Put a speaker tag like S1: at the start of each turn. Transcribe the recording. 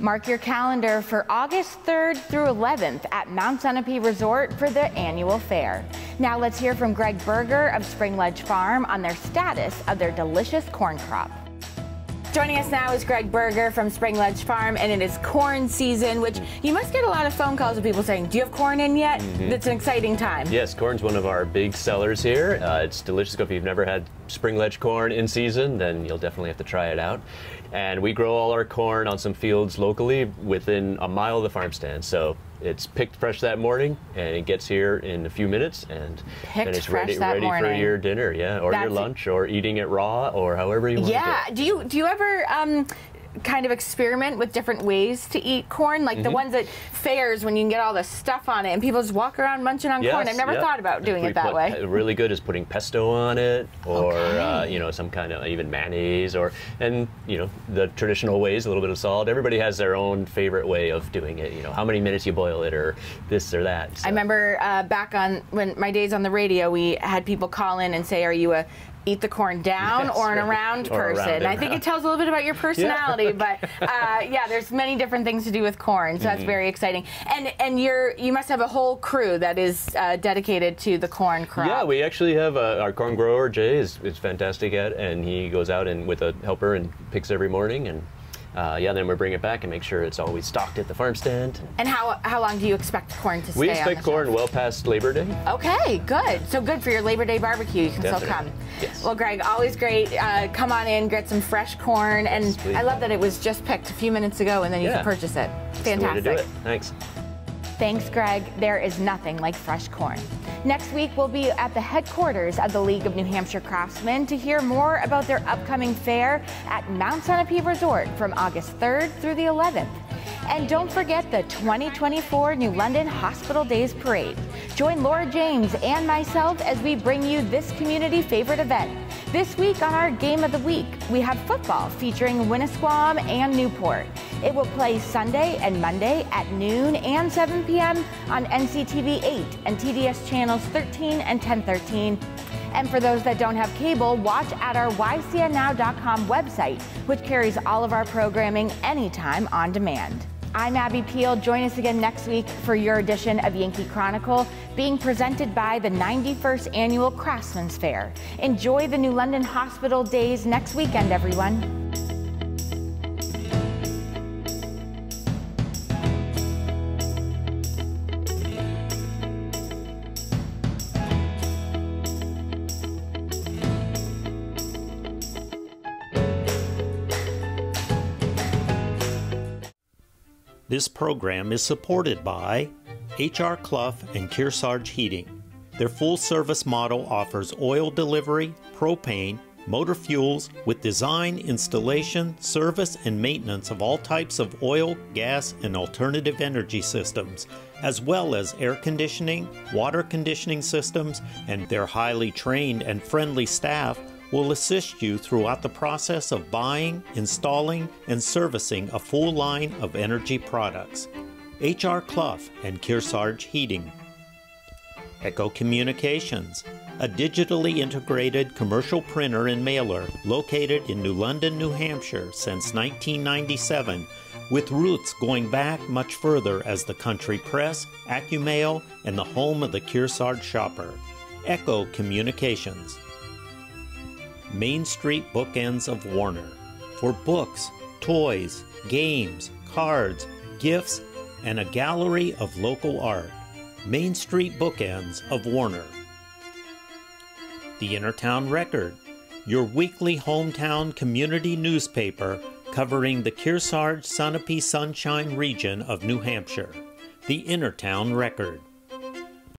S1: Mark your calendar for August 3rd through 11th at Mount Sunapee Resort for the annual fair. Now let's hear from Greg Berger of Spring Ledge Farm on their status of their delicious corn crop. Joining us now is Greg Berger from Spring Ledge Farm, and it is corn season, which you must get a lot of phone calls of people saying, do you have corn in yet? It's an exciting time.
S2: Yes, corn's one of our big sellers here. It's delicious. If you've never had Spring Ledge corn in season, then you'll definitely have to try it out. And we grow all our corn on some fields locally within a mile of the farm stand. So it's picked fresh that morning, and it gets here in a few minutes, and then it's ready for your dinner, or your lunch, or eating it raw, or however you want to do it.
S1: Do you ever kind of experiment with different ways to eat corn, like the ones at fairs when you can get all the stuff on it and people just walk around munching on corn? I've never thought about doing it that way.
S2: Really good is putting pesto on it, or you know, some kind of even mayonnaise, and you know, the traditional ways, a little bit of salt. Everybody has their own favorite way of doing it. You know, how many minutes you boil it, or this or that. So.
S1: I remember back on when my days on the radio, we had people call in and say, "Are you a eat the corn down or an around person?" I think it tells a little bit about your personality, but yeah, there's many different things to do with corn, so that's very exciting. And you must have a whole crew that is dedicated to the corn crop.
S2: Yeah, we actually have our corn grower Jay is fantastic at, and he goes out and with a helper and picks every morning, and then we bring it back and make sure it's always stocked at the farm stand.
S1: And how long do you expect corn to stay on the shelf?
S2: We expect corn well past Labor Day.
S1: Okay, good. So good for your Labor Day barbecue. You can still come.
S2: Yes.
S1: Well, Greg, always great. Come on in, get some fresh corn. And I love that it was just picked a few minutes ago, and then you can purchase it. Fantastic.
S2: That's the way to do it. Thanks.
S1: Thanks, Greg. There is nothing like fresh corn. Next week, we'll be at the headquarters of the League of New Hampshire Craftsmen to hear more about their upcoming fair at Mount Sunapee Resort from August 3rd through the 11th. And don't forget the 2024 New London Hospital Days Parade. Join Laura James and myself as we bring you this community favorite event. This week on our Game of the Week, we have football featuring Winnisquam and Newport. It will play Sunday and Monday at noon and 7 p.m. on NCTV 8 and TDS channels 13 and 1013. And for those that don't have cable, watch at our ycnnow.com website, which carries all of our programming anytime on demand. I'm Abby Peel. Join us again next week for your edition of Yankee Chronicle, being presented by the 91st Annual Craftsman's Fair. Enjoy the New London Hospital Days next weekend, everyone.
S3: This program is supported by H.R. Clough and Kearsarge Heating. Their full-service model offers oil delivery, propane, motor fuels with design, installation, service, and maintenance of all types of oil, gas, and alternative energy systems, as well as air conditioning, water conditioning systems, and their highly trained and friendly staff will assist you throughout the process of buying, installing, and servicing a full line of energy products. H.R. Clough and Kearsarge Heating. Echo Communications, a digitally integrated commercial printer and mailer located in New London, New Hampshire since 1997, with roots going back much further as the country press, AccuMail, and the home of the Kearsarge shopper. Echo Communications. Main Street Bookends of Warner, for books, toys, games, cards, gifts, and a gallery of local art. Main Street Bookends of Warner. The Innertown Record, your weekly hometown community newspaper covering the Kearsarge Sunapee Sunshine region of New Hampshire. The Innertown Record.